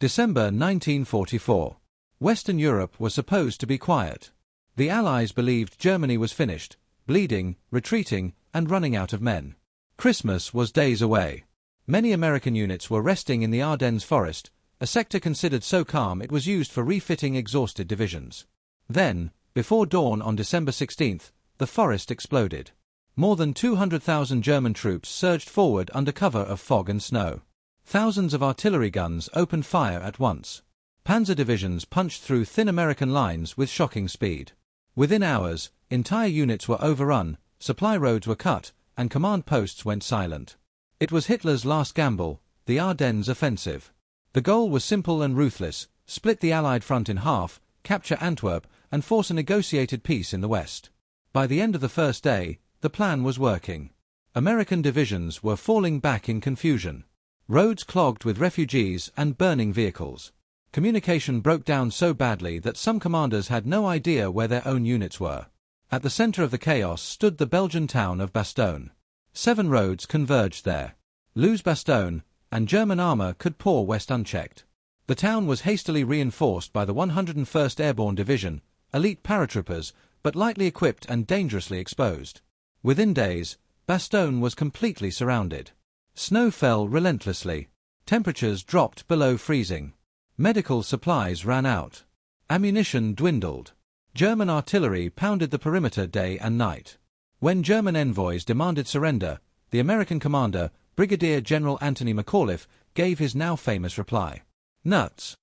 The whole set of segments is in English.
December 1944. Western Europe was supposed to be quiet. The Allies believed Germany was finished, bleeding, retreating, and running out of men. Christmas was days away. Many American units were resting in the Ardennes forest, a sector considered so calm it was used for refitting exhausted divisions. Then, before dawn on December 16th, the forest exploded. More than 200,000 German troops surged forward under cover of fog and snow. Thousands of artillery guns opened fire at once. Panzer divisions punched through thin American lines with shocking speed. Within hours, entire units were overrun, supply roads were cut, and command posts went silent. It was Hitler's last gamble, the Ardennes offensive. The goal was simple and ruthless: split the Allied front in half, capture Antwerp, and force a negotiated peace in the west. By the end of the first day, the plan was working. American divisions were falling back in confusion. Roads clogged with refugees and burning vehicles. Communication broke down so badly that some commanders had no idea where their own units were. At the center of the chaos stood the Belgian town of Bastogne. 7 roads converged there. Lose Bastogne, and German armor could pour west unchecked. The town was hastily reinforced by the 101st Airborne Division, elite paratroopers, but lightly equipped and dangerously exposed. Within days, Bastogne was completely surrounded. Snow fell relentlessly. Temperatures dropped below freezing. Medical supplies ran out. Ammunition dwindled. German artillery pounded the perimeter day and night. When German envoys demanded surrender, the American commander, Brigadier General Anthony McAuliffe, gave his now famous reply: "Nuts."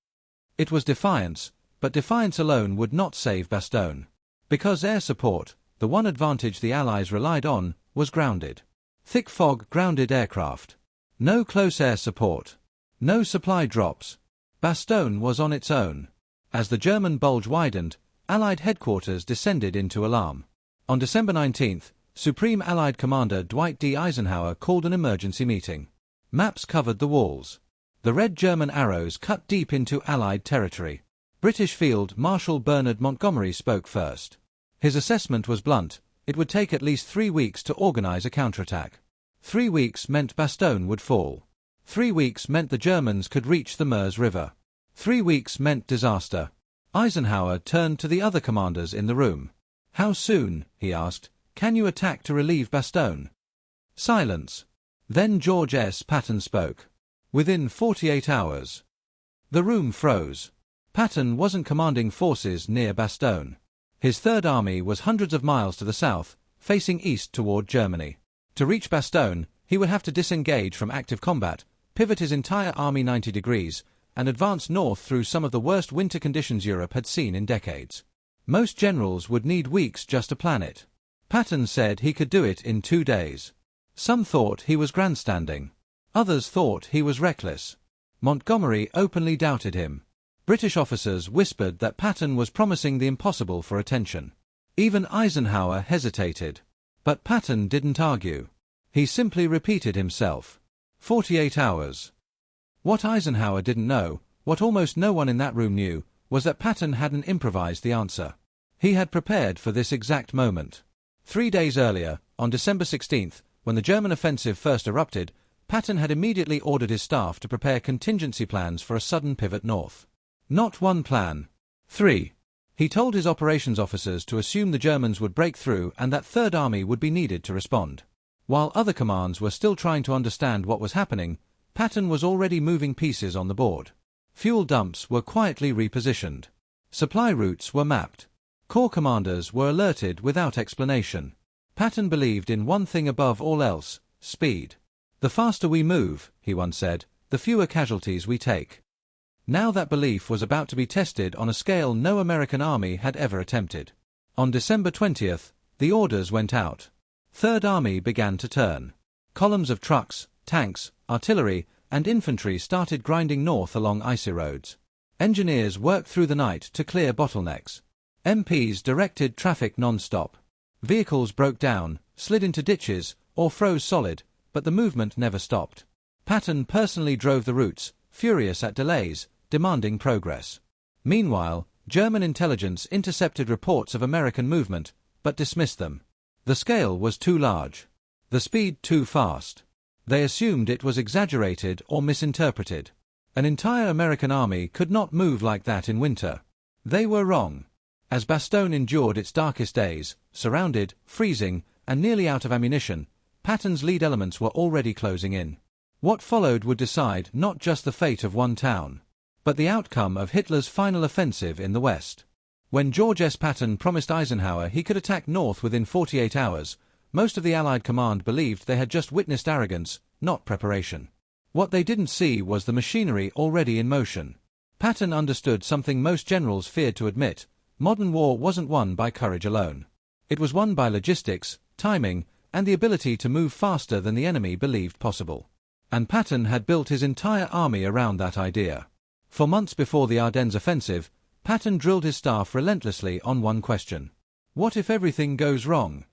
It was defiance, but defiance alone would not save Bastogne. Because air support, the one advantage the Allies relied on, was grounded. Thick fog grounded aircraft. No close air support. No supply drops. Bastogne was on its own. As the German Bulge widened, Allied headquarters descended into alarm. On December 19th, Supreme Allied Commander Dwight D. Eisenhower called an emergency meeting. Maps covered the walls. The red German arrows cut deep into Allied territory. British Field Marshal Bernard Montgomery spoke first. His assessment was blunt: it would take at least 3 weeks to organize a counterattack. 3 weeks meant Bastogne would fall. 3 weeks meant the Germans could reach the Meuse River. 3 weeks meant disaster. Eisenhower turned to the other commanders in the room. "How soon," he asked, "can you attack to relieve Bastogne?" Silence. Then George S. Patton spoke. "Within 48 hours." The room froze. Patton wasn't commanding forces near Bastogne. His Third Army was hundreds of miles to the south, facing east toward Germany. To reach Bastogne, he would have to disengage from active combat, pivot his entire army 90 degrees, and advance north through some of the worst winter conditions Europe had seen in decades. Most generals would need weeks just to plan it. Patton said he could do it in 2 days. Some thought he was grandstanding. Others thought he was reckless. Montgomery openly doubted him. British officers whispered that Patton was promising the impossible for attention. Even Eisenhower hesitated. But Patton didn't argue. He simply repeated himself. 48 hours. What Eisenhower didn't know, what almost no one in that room knew, was that Patton hadn't improvised the answer. He had prepared for this exact moment. 3 days earlier, on December 16th, when the German offensive first erupted, Patton had immediately ordered his staff to prepare contingency plans for a sudden pivot north. Not one plan. 3. He told his operations officers to assume the Germans would break through and that Third Army would be needed to respond. While other commands were still trying to understand what was happening, Patton was already moving pieces on the board. Fuel dumps were quietly repositioned. Supply routes were mapped. Corps commanders were alerted without explanation. Patton believed in one thing above all else: speed. "The faster we move," he once said, "the fewer casualties we take." Now that belief was about to be tested on a scale no American army had ever attempted. On December 20th, the orders went out. Third Army began to turn. Columns of trucks, tanks, artillery, and infantry started grinding north along icy roads. Engineers worked through the night to clear bottlenecks. MPs directed traffic non-stop. Vehicles broke down, slid into ditches, or froze solid, but the movement never stopped. Patton personally drove the routes, furious at delays, demanding progress. Meanwhile, German intelligence intercepted reports of American movement, but dismissed them. The scale was too large. The speed too fast. They assumed it was exaggerated or misinterpreted. An entire American army could not move like that in winter. They were wrong. As Bastogne endured its darkest days, surrounded, freezing, and nearly out of ammunition, Patton's lead elements were already closing in. What followed would decide not just the fate of one town, but the outcome of Hitler's final offensive in the West. When George S. Patton promised Eisenhower he could attack north within 48 hours, most of the Allied command believed they had just witnessed arrogance, not preparation. What they didn't see was the machinery already in motion. Patton understood something most generals feared to admit: modern war wasn't won by courage alone. It was won by logistics, timing, and the ability to move faster than the enemy believed possible. And Patton had built his entire army around that idea. For months before the Ardennes offensive, Patton drilled his staff relentlessly on one question: what if everything goes wrong?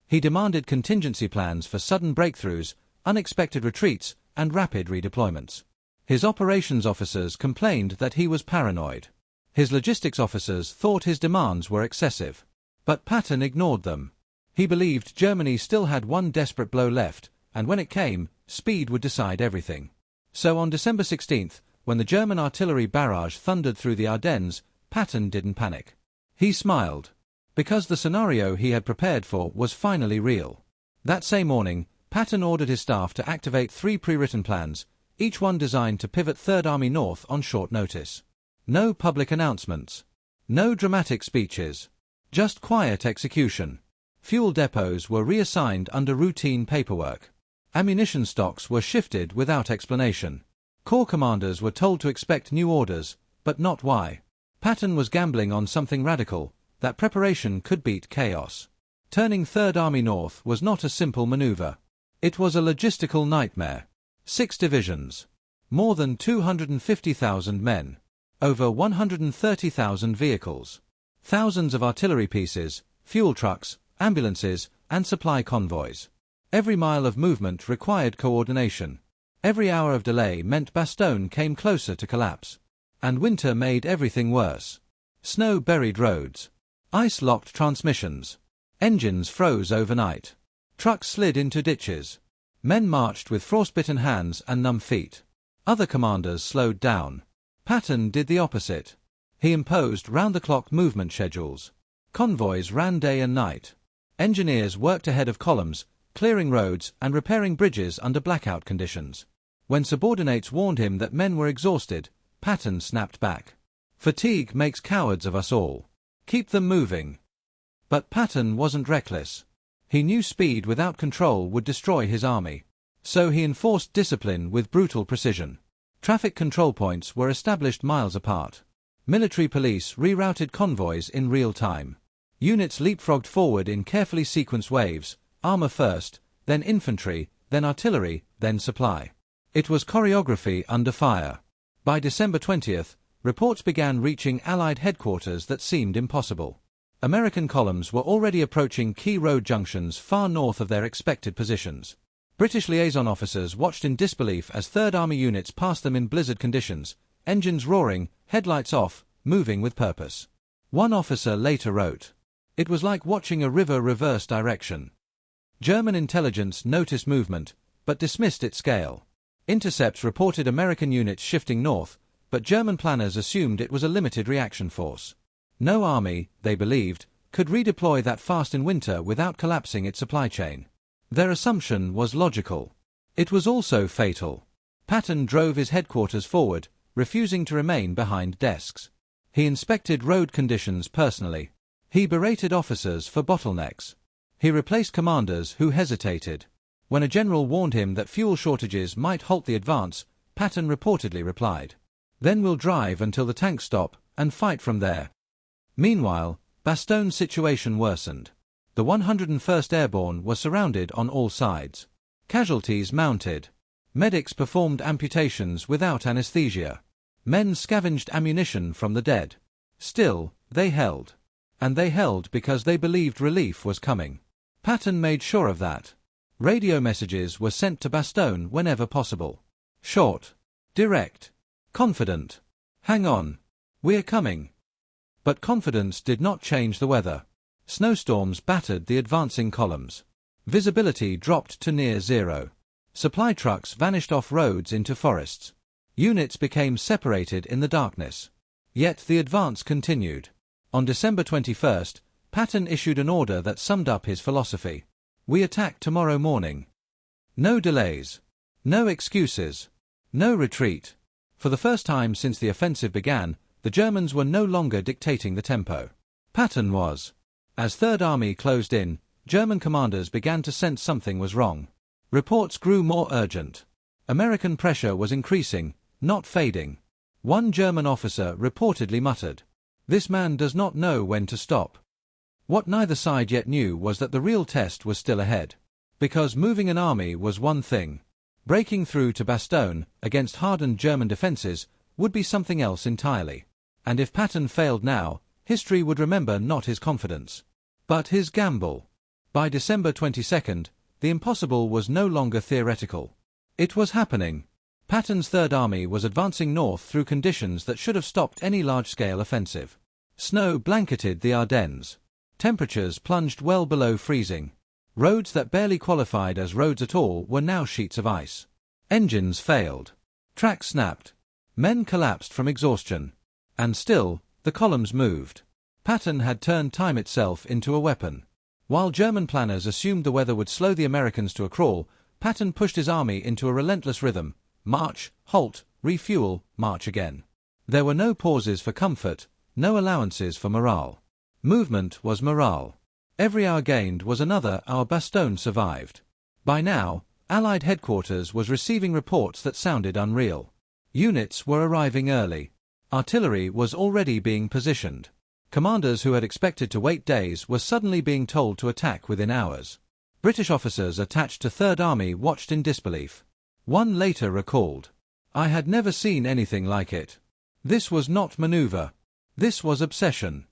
He demanded contingency plans for sudden breakthroughs, unexpected retreats, and rapid redeployments. His operations officers complained that he was paranoid. His logistics officers thought his demands were excessive. But Patton ignored them. He believed Germany still had one desperate blow left, and when it came, speed would decide everything. So on December 16th, when the German artillery barrage thundered through the Ardennes, Patton didn't panic. He smiled. Because the scenario he had prepared for was finally real. That same morning, Patton ordered his staff to activate 3 pre-written plans, each one designed to pivot Third Army north on short notice. No public announcements. No dramatic speeches. Just quiet execution. Fuel depots were reassigned under routine paperwork. Ammunition stocks were shifted without explanation. Corps commanders were told to expect new orders, but not why. Patton was gambling on something radical: that preparation could beat chaos. Turning Third Army north was not a simple maneuver. It was a logistical nightmare. 6 divisions. More than 250,000 men. Over 130,000 vehicles. Thousands of artillery pieces, fuel trucks, ambulances, and supply convoys. Every mile of movement required coordination. Every hour of delay meant Bastogne came closer to collapse. And winter made everything worse. Snow buried roads. Ice locked transmissions. Engines froze overnight. Trucks slid into ditches. Men marched with frostbitten hands and numb feet. Other commanders slowed down. Patton did the opposite. He imposed round-the-clock movement schedules. Convoys ran day and night. Engineers worked ahead of columns, clearing roads and repairing bridges under blackout conditions. When subordinates warned him that men were exhausted, Patton snapped back. Fatigue makes cowards of us all. Keep them moving. But Patton wasn't reckless. He knew speed without control would destroy his army. So he enforced discipline with brutal precision. Traffic control points were established miles apart. Military police rerouted convoys in real time. Units leapfrogged forward in carefully sequenced waves: armor first, then infantry, then artillery, then supply. It was choreography under fire. By December 20th, reports began reaching Allied headquarters that seemed impossible. American columns were already approaching key road junctions far north of their expected positions. British liaison officers watched in disbelief as Third Army units passed them in blizzard conditions, engines roaring, headlights off, moving with purpose. One officer later wrote, "It was like watching a river reverse direction." German intelligence noticed movement, but dismissed its scale. Intercepts reported American units shifting north, but German planners assumed it was a limited reaction force. No army, they believed, could redeploy that fast in winter without collapsing its supply chain. Their assumption was logical. It was also fatal. Patton drove his headquarters forward, refusing to remain behind desks. He inspected road conditions personally. He berated officers for bottlenecks. He replaced commanders who hesitated. When a general warned him that fuel shortages might halt the advance, Patton reportedly replied, "Then we'll drive until the tanks stop, and fight from there." Meanwhile, Bastogne's situation worsened. The 101st Airborne was surrounded on all sides. Casualties mounted. Medics performed amputations without anesthesia. Men scavenged ammunition from the dead. Still, they held. And they held because they believed relief was coming. Patton made sure of that. Radio messages were sent to Bastogne whenever possible. Short, direct, confident. "Hang on. We're coming." But confidence did not change the weather. Snowstorms battered the advancing columns. Visibility dropped to near zero. Supply trucks vanished off roads into forests. Units became separated in the darkness. Yet the advance continued. On December 21st, Patton issued an order that summed up his philosophy. "We attack tomorrow morning. No delays. No excuses. No retreat." For the first time since the offensive began, the Germans were no longer dictating the tempo. Patton was. As Third Army closed in, German commanders began to sense something was wrong. Reports grew more urgent. American pressure was increasing, not fading. One German officer reportedly muttered, "This man does not know when to stop." What neither side yet knew was that the real test was still ahead. Because moving an army was one thing. Breaking through to Bastogne, against hardened German defenses, would be something else entirely. And if Patton failed now, history would remember not his confidence, but his gamble. By December 22nd, the impossible was no longer theoretical. It was happening. Patton's Third Army was advancing north through conditions that should have stopped any large-scale offensive. Snow blanketed the Ardennes. Temperatures plunged well below freezing. Roads that barely qualified as roads at all were now sheets of ice. Engines failed. Tracks snapped. Men collapsed from exhaustion. And still, the columns moved. Patton had turned time itself into a weapon. While German planners assumed the weather would slow the Americans to a crawl, Patton pushed his army into a relentless rhythm. March, halt, refuel, march again. There were no pauses for comfort, no allowances for morale. Movement was morale. Every hour gained was another hour Bastogne survived. By now, Allied headquarters was receiving reports that sounded unreal. Units were arriving early. Artillery was already being positioned. Commanders who had expected to wait days were suddenly being told to attack within hours. British officers attached to Third Army watched in disbelief. One later recalled, "I had never seen anything like it. This was not maneuver. This was obsession."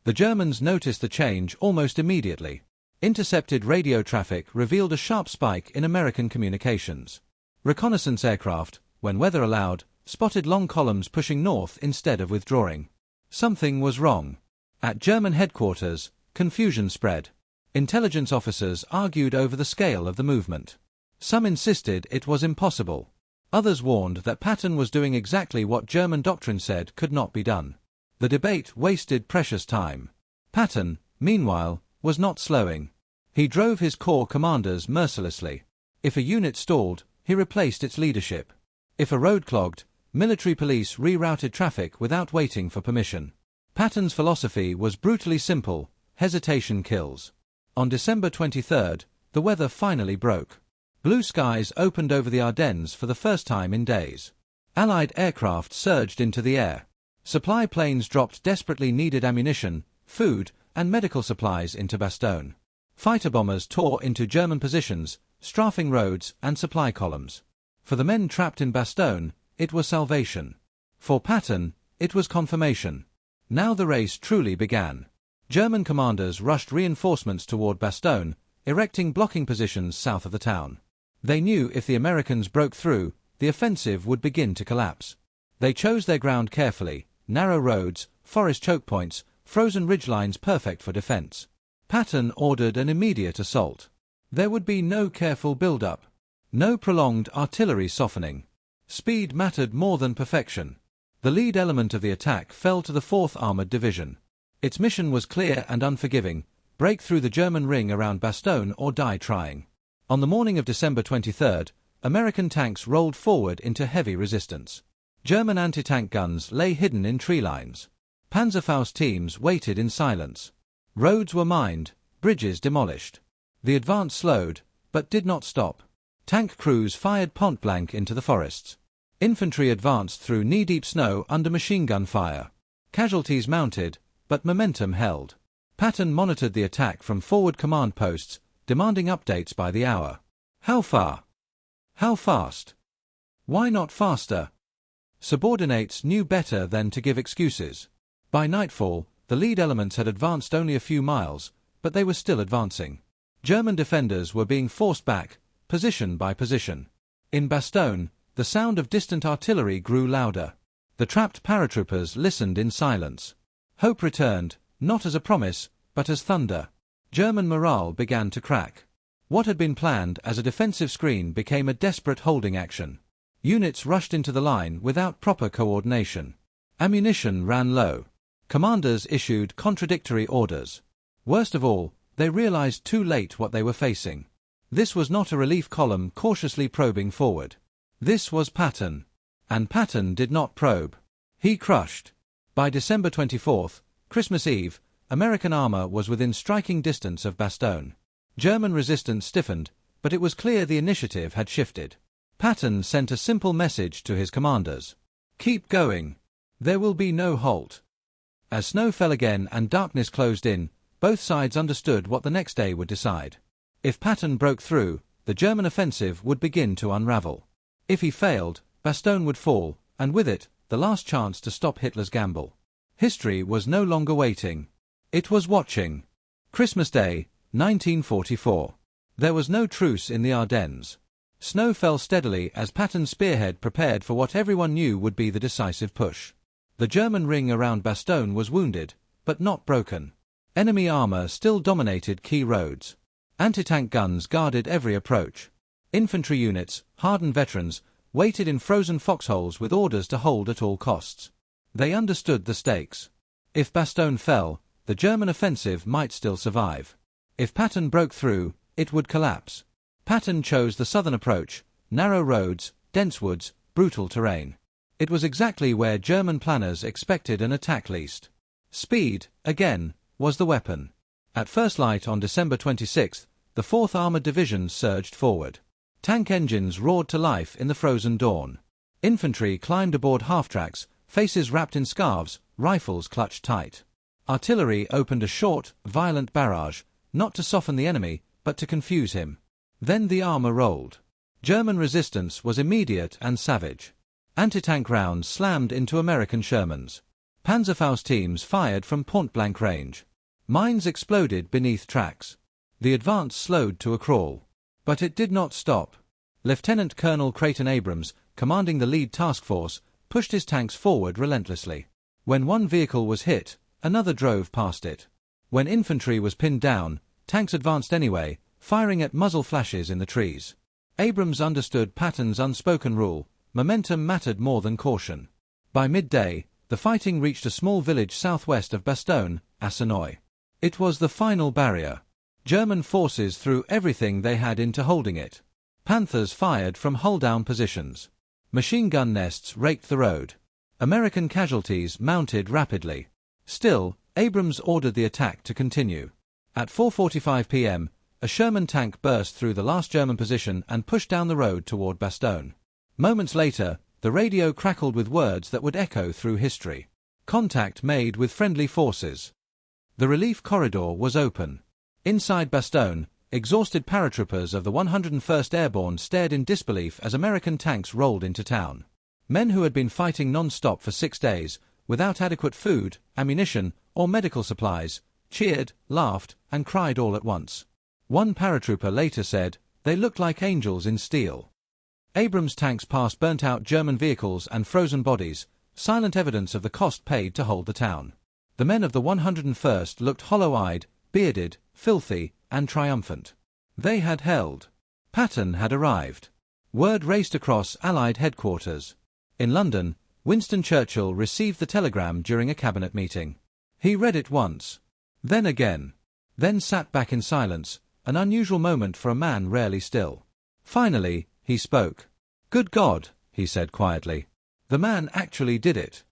The Germans noticed the change almost immediately. Intercepted radio traffic revealed a sharp spike in American communications. Reconnaissance aircraft, when weather allowed, spotted long columns pushing north instead of withdrawing. Something was wrong. At German headquarters, confusion spread. Intelligence officers argued over the scale of the movement. Some insisted it was impossible. Others warned that Patton was doing exactly what German doctrine said could not be done. The debate wasted precious time. Patton, meanwhile, was not slowing. He drove his corps commanders mercilessly. If a unit stalled, he replaced its leadership. If a road clogged, military police rerouted traffic without waiting for permission. Patton's philosophy was brutally simple: hesitation kills. On December 23rd, the weather finally broke. Blue skies opened over the Ardennes for the first time in days. Allied aircraft surged into the air. Supply planes dropped desperately needed ammunition, food, and medical supplies into Bastogne. Fighter bombers tore into German positions, strafing roads and supply columns. For the men trapped in Bastogne, it was salvation. For Patton, it was confirmation. Now the race truly began. German commanders rushed reinforcements toward Bastogne, erecting blocking positions south of the town. They knew if the Americans broke through, the offensive would begin to collapse. They chose their ground carefully: narrow roads, forest choke points, frozen ridgelines perfect for defense. Patton ordered an immediate assault. There would be no careful build-up. No prolonged artillery softening. Speed mattered more than perfection. The lead element of the attack fell to the 4th Armored Division. Its mission was clear and unforgiving: break through the German ring around Bastogne or die trying. On the morning of December 23rd, American tanks rolled forward into heavy resistance. German anti-tank guns lay hidden in tree lines. Panzerfaust teams waited in silence. Roads were mined, bridges demolished. The advance slowed, but did not stop. Tank crews fired point-blank into the forests. Infantry advanced through knee-deep snow under machine gun fire. Casualties mounted, but momentum held. Patton monitored the attack from forward command posts, demanding updates by the hour. How far? How fast? Why not faster? Subordinates knew better than to give excuses. By nightfall, the lead elements had advanced only a few miles, but they were still advancing. German defenders were being forced back, position by position. In Bastogne, the sound of distant artillery grew louder. The trapped paratroopers listened in silence. Hope returned, not as a promise, but as thunder. German morale began to crack. What had been planned as a defensive screen became a desperate holding action. Units rushed into the line without proper coordination. Ammunition ran low. Commanders issued contradictory orders. Worst of all, they realized too late what they were facing. This was not a relief column cautiously probing forward. This was Patton. And Patton did not probe. He crushed. By December 24th, Christmas Eve, American armor was within striking distance of Bastogne. German resistance stiffened, but it was clear the initiative had shifted. Patton sent a simple message to his commanders. Keep going. There will be no halt. As snow fell again and darkness closed in, both sides understood what the next day would decide. If Patton broke through, the German offensive would begin to unravel. If he failed, Bastogne would fall, and with it, the last chance to stop Hitler's gamble. History was no longer waiting. It was watching. Christmas Day, 1944. There was no truce in the Ardennes. Snow fell steadily as Patton's spearhead prepared for what everyone knew would be the decisive push. The German ring around Bastogne was wounded, but not broken. Enemy armor still dominated key roads. Anti-tank guns guarded every approach. Infantry units, hardened veterans, waited in frozen foxholes with orders to hold at all costs. They understood the stakes. If Bastogne fell, the German offensive might still survive. If Patton broke through, it would collapse. Patton chose the southern approach, narrow roads, dense woods, brutal terrain. It was exactly where German planners expected an attack least. Speed, again, was the weapon. At first light on December 26th, the 4th Armored Division surged forward. Tank engines roared to life in the frozen dawn. Infantry climbed aboard half-tracks, faces wrapped in scarves, rifles clutched tight. Artillery opened a short, violent barrage, not to soften the enemy, but to confuse him. Then the armor rolled. German resistance was immediate and savage. Anti-tank rounds slammed into American Shermans. Panzerfaust teams fired from point-blank range. Mines exploded beneath tracks. The advance slowed to a crawl. But it did not stop. Lieutenant Colonel Creighton Abrams, commanding the lead task force, pushed his tanks forward relentlessly. When one vehicle was hit, another drove past it. When infantry was pinned down, tanks advanced anyway, firing at muzzle flashes in the trees. Abrams understood Patton's unspoken rule: momentum mattered more than caution. By midday, the fighting reached a small village southwest of Bastogne, Bastogne. It was the final barrier. German forces threw everything they had into holding it. Panthers fired from hull-down positions. Machine gun nests raked the road. American casualties mounted rapidly. Still, Abrams ordered the attack to continue. At 4:45 p.m., a Sherman tank burst through the last German position and pushed down the road toward Bastogne. Moments later, the radio crackled with words that would echo through history. Contact made with friendly forces. The relief corridor was open. Inside Bastogne, exhausted paratroopers of the 101st Airborne stared in disbelief as American tanks rolled into town. Men who had been fighting non-stop for 6 days, without adequate food, ammunition, or medical supplies, cheered, laughed, and cried all at once. One paratrooper later said, "They looked like angels in steel." Abrams tanks passed burnt-out German vehicles and frozen bodies, silent evidence of the cost paid to hold the town. The men of the 101st looked hollow-eyed, bearded, filthy, and triumphant. They had held. Patton had arrived. Word raced across Allied headquarters. In London, Winston Churchill received the telegram during a cabinet meeting. He read it once. Then again. Then sat back in silence, an unusual moment for a man rarely still. Finally, he spoke. "Good God," he said quietly. The man actually did it.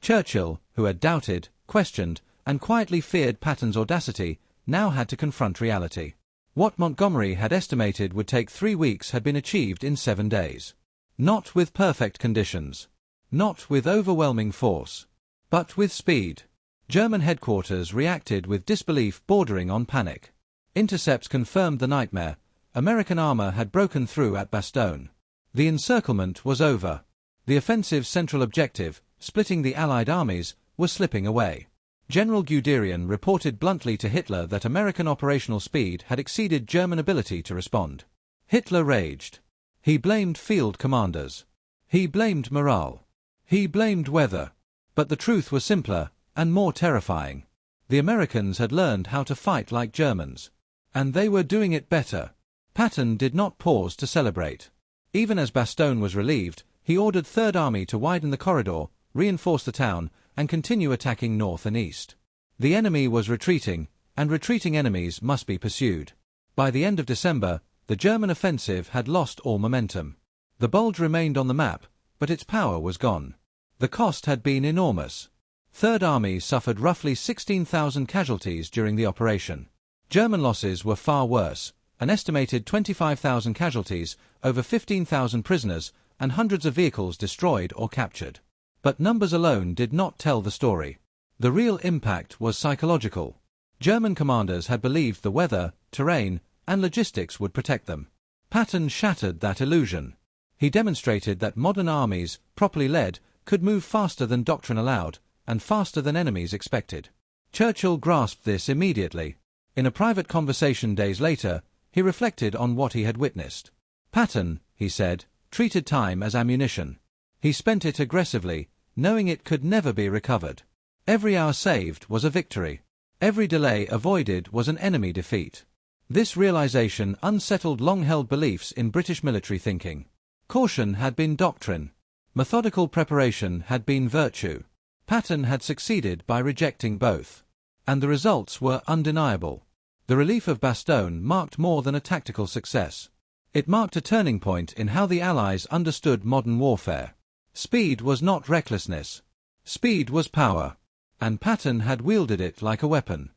Churchill, who had doubted, questioned, and quietly feared Patton's audacity, now had to confront reality. What Montgomery had estimated would take 3 weeks had been achieved in 7 days. Not with perfect conditions. Not with overwhelming force. But with speed. German headquarters reacted with disbelief bordering on panic. Intercepts confirmed the nightmare. American armor had broken through at Bastogne. The encirclement was over. The offensive's central objective, splitting the Allied armies, was slipping away. General Guderian reported bluntly to Hitler that American operational speed had exceeded German ability to respond. Hitler raged. He blamed field commanders. He blamed morale. He blamed weather. But the truth was simpler and more terrifying. The Americans had learned how to fight like Germans. And they were doing it better. Patton did not pause to celebrate. Even as Bastogne was relieved, he ordered Third Army to widen the corridor, reinforce the town, and continue attacking north and east. The enemy was retreating, and retreating enemies must be pursued. By the end of December, the German offensive had lost all momentum. The Bulge remained on the map, but its power was gone. The cost had been enormous. Third Army suffered roughly 16,000 casualties during the operation. German losses were far worse, an estimated 25,000 casualties, over 15,000 prisoners, and hundreds of vehicles destroyed or captured. But numbers alone did not tell the story. The real impact was psychological. German commanders had believed the weather, terrain, and logistics would protect them. Patton shattered that illusion. He demonstrated that modern armies, properly led, could move faster than doctrine allowed, and faster than enemies expected. Churchill grasped this immediately. In a private conversation days later, he reflected on what he had witnessed. Patton, he said, treated time as ammunition. He spent it aggressively, knowing it could never be recovered. Every hour saved was a victory. Every delay avoided was an enemy defeat. This realization unsettled long-held beliefs in British military thinking. Caution had been doctrine. Methodical preparation had been virtue. Patton had succeeded by rejecting both. And the results were undeniable. The relief of Bastogne marked more than a tactical success. It marked a turning point in how the Allies understood modern warfare. Speed was not recklessness. Speed was power. And Patton had wielded it like a weapon.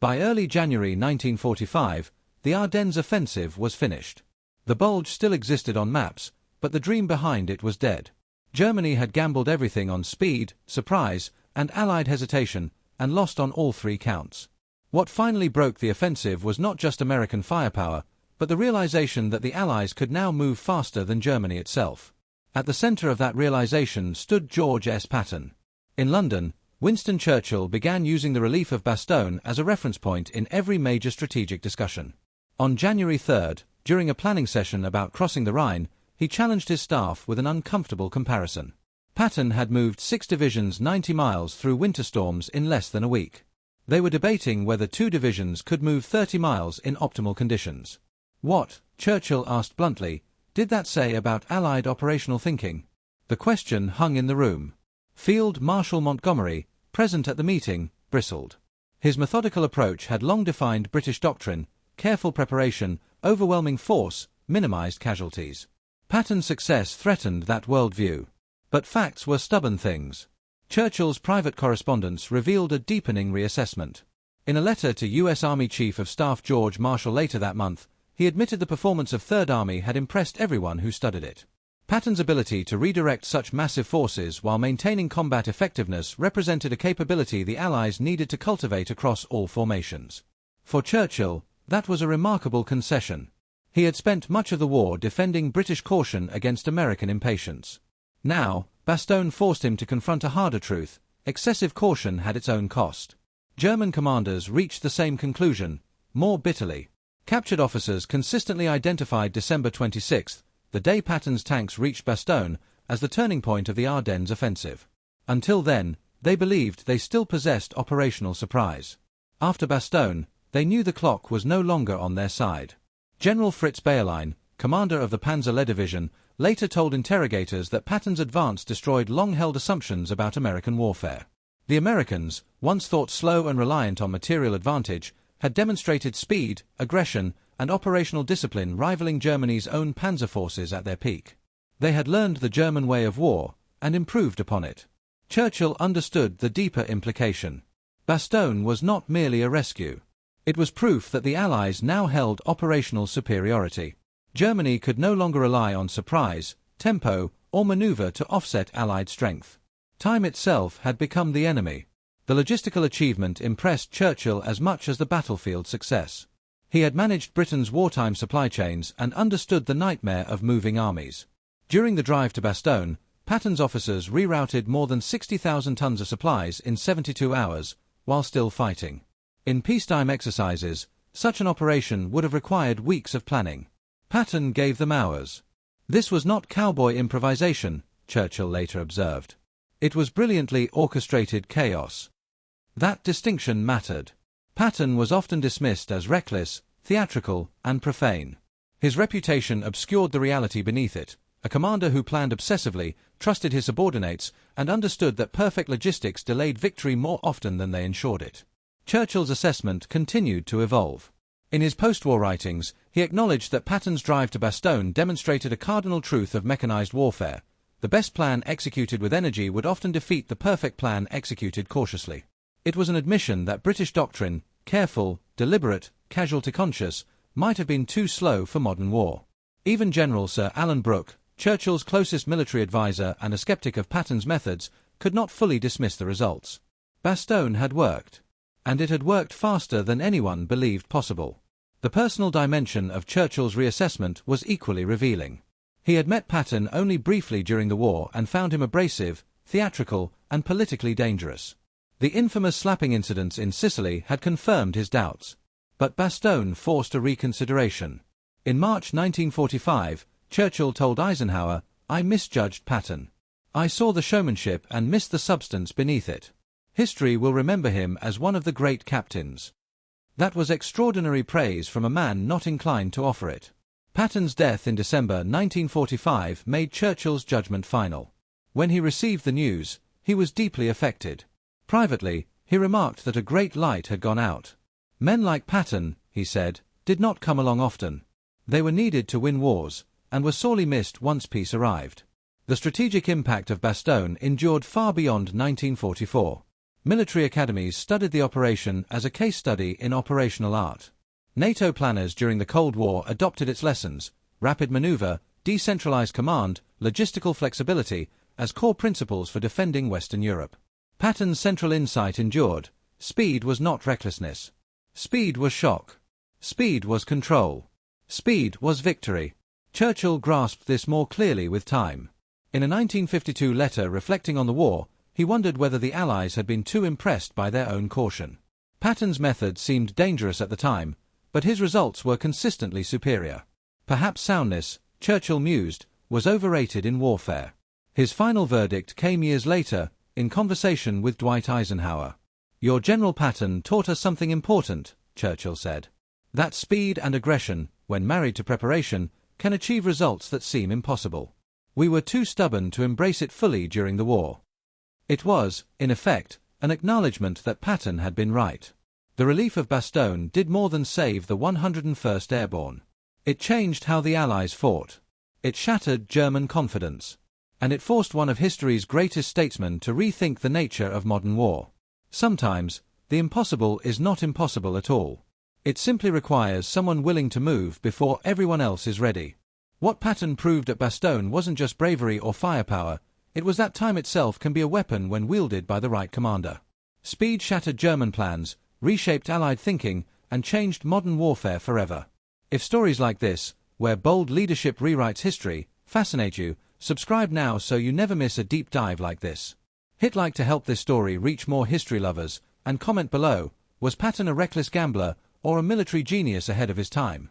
By early January 1945, the Ardennes offensive was finished. The Bulge still existed on maps, but the dream behind it was dead. Germany had gambled everything on speed, surprise, and Allied hesitation, and lost on all three counts. What finally broke the offensive was not just American firepower, but the realization that the Allies could now move faster than Germany itself. At the center of that realization stood George S. Patton. In London, Winston Churchill began using the relief of Bastogne as a reference point in every major strategic discussion. On January 3, during a planning session about crossing the Rhine, he challenged his staff with an uncomfortable comparison. Patton had moved 6 divisions 90 miles through winter storms in less than a week. They were debating whether 2 divisions could move 30 miles in optimal conditions. What, Churchill asked bluntly, did that say about Allied operational thinking? The question hung in the room. Field Marshal Montgomery, present at the meeting, bristled. His methodical approach had long defined British doctrine: careful preparation, overwhelming force, minimized casualties. Patton's success threatened that worldview. But facts were stubborn things. Churchill's private correspondence revealed a deepening reassessment. In a letter to U.S. Army Chief of Staff George Marshall later that month, he admitted the performance of Third Army had impressed everyone who studied it. Patton's ability to redirect such massive forces while maintaining combat effectiveness represented a capability the Allies needed to cultivate across all formations. For Churchill, that was a remarkable concession. He had spent much of the war defending British caution against American impatience. Now, Bastogne forced him to confront a harder truth: excessive caution had its own cost. German commanders reached the same conclusion, more bitterly. Captured officers consistently identified December 26, the day Patton's tanks reached Bastogne, as the turning point of the Ardennes offensive. Until then, they believed they still possessed operational surprise. After Bastogne, they knew the clock was no longer on their side. General Fritz Bayerlein, commander of the Panzer Division, later told interrogators that Patton's advance destroyed long-held assumptions about American warfare. The Americans, once thought slow and reliant on material advantage, had demonstrated speed, aggression, and operational discipline rivaling Germany's own panzer forces at their peak. They had learned the German way of war, and improved upon it. Churchill understood the deeper implication. Bastogne was not merely a rescue. It was proof that the Allies now held operational superiority. Germany could no longer rely on surprise, tempo, or maneuver to offset Allied strength. Time itself had become the enemy. The logistical achievement impressed Churchill as much as the battlefield success. He had managed Britain's wartime supply chains and understood the nightmare of moving armies. During the drive to Bastogne, Patton's officers rerouted more than 60,000 tons of supplies in 72 hours, while still fighting. In peacetime exercises, such an operation would have required weeks of planning. Patton gave them hours. This was not cowboy improvisation, Churchill later observed. It was brilliantly orchestrated chaos. That distinction mattered. Patton was often dismissed as reckless, theatrical, and profane. His reputation obscured the reality beneath it, a commander who planned obsessively, trusted his subordinates, and understood that perfect logistics delayed victory more often than they ensured it. Churchill's assessment continued to evolve. In his post-war writings, he acknowledged that Patton's drive to Bastogne demonstrated a cardinal truth of mechanized warfare. The best plan executed with energy would often defeat the perfect plan executed cautiously. It was an admission that British doctrine, careful, deliberate, casualty-conscious, might have been too slow for modern war. Even General Sir Alan Brooke, Churchill's closest military advisor and a skeptic of Patton's methods, could not fully dismiss the results. Bastogne had worked. And it had worked faster than anyone believed possible. The personal dimension of Churchill's reassessment was equally revealing. He had met Patton only briefly during the war and found him abrasive, theatrical, and politically dangerous. The infamous slapping incidents in Sicily had confirmed his doubts. But Bastogne forced a reconsideration. In March 1945, Churchill told Eisenhower, "I misjudged Patton. I saw the showmanship and missed the substance beneath it. History will remember him as one of the great captains." That was extraordinary praise from a man not inclined to offer it. Patton's death in December 1945 made Churchill's judgment final. When he received the news, he was deeply affected. Privately, he remarked that a great light had gone out. Men like Patton, he said, did not come along often. They were needed to win wars, and were sorely missed once peace arrived. The strategic impact of Bastogne endured far beyond 1944. Military academies studied the operation as a case study in operational art. NATO planners during the Cold War adopted its lessons: rapid maneuver, decentralized command, logistical flexibility, as core principles for defending Western Europe. Patton's central insight endured: speed was not recklessness. Speed was shock. Speed was control. Speed was victory. Churchill grasped this more clearly with time. In a 1952 letter reflecting on the war, he wondered whether the Allies had been too impressed by their own caution. Patton's methods seemed dangerous at the time, but his results were consistently superior. Perhaps soundness, Churchill mused, was overrated in warfare. His final verdict came years later, in conversation with Dwight Eisenhower. "Your General Patton taught us something important," Churchill said. "That speed and aggression, when married to preparation, can achieve results that seem impossible. We were too stubborn to embrace it fully during the war." It was, in effect, an acknowledgement that Patton had been right. The relief of Bastogne did more than save the 101st Airborne. It changed how the Allies fought. It shattered German confidence. And it forced one of history's greatest statesmen to rethink the nature of modern war. Sometimes, the impossible is not impossible at all. It simply requires someone willing to move before everyone else is ready. What Patton proved at Bastogne wasn't just bravery or firepower, it was that time itself can be a weapon when wielded by the right commander. Speed shattered German plans, reshaped Allied thinking, and changed modern warfare forever. If stories like this, where bold leadership rewrites history, fascinate you, subscribe now so you never miss a deep dive like this. Hit like to help this story reach more history lovers, and comment below, was Patton a reckless gambler, or a military genius ahead of his time?